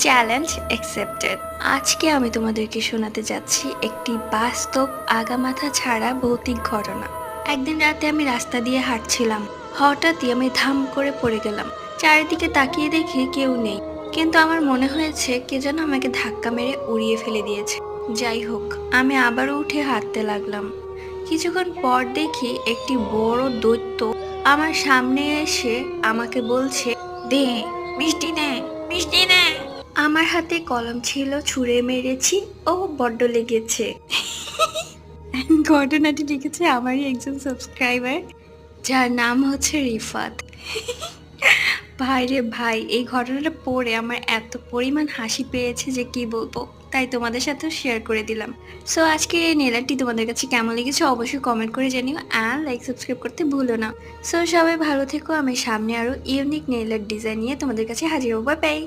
Challenge accepted. আজকে আমি তোমাদেরকে শোনাতে যাচ্ছি একটি বাস্তব আগামাথা ছাড়া ভৌতিক ঘটনা। একদিন রাতে আমি রাস্তা দিয়ে হাঁটছিলাম, হঠাৎই আমি ধাম করে পড়ে গেলাম। চারিদিকে তাকিয়ে দেখি কেউ নেই, কিন্তু আমার মনে হয়েছে কে যেন আমাকে ধাক্কা মেরে উড়িয়ে ফেলে দিয়েছে। যাই হোক, আমি আবারও উঠে হাঁটতে লাগলাম। কিছুক্ষণ পর দেখি একটি বড় দৈত্য আমার সামনে এসে আমাকে বলছে, দে, মিষ্টি নে, মিষ্টি নে। আমার হাতে কলম ছিল, ছুঁড়ে মেরেছি, ও বড্ড লেগেছে। ঘটনাটি লিখেছে আমারই একজন সাবস্ক্রাইবার, যার নাম হচ্ছে রিফাত। ভাই রে ভাই, এই ঘটনাটা পড়ে আমার এত পরিমাণ হাসি পেয়েছে যে কি বলবো, তাই তোমাদের সাথেও শেয়ার করে দিলাম। সো আজকের এই নেলারটি তোমাদের কাছে কেমন লেগেছে অবশ্যই কমেন্ট করে জানিও, আর লাইক সাবস্ক্রাইব করতে ভুলো না। সো সবাই ভালো থেকো, আমি সামনে আরো ইউনিক নেলার ডিজাইন নিয়ে তোমাদের কাছে হাজির হবো। Bye bye.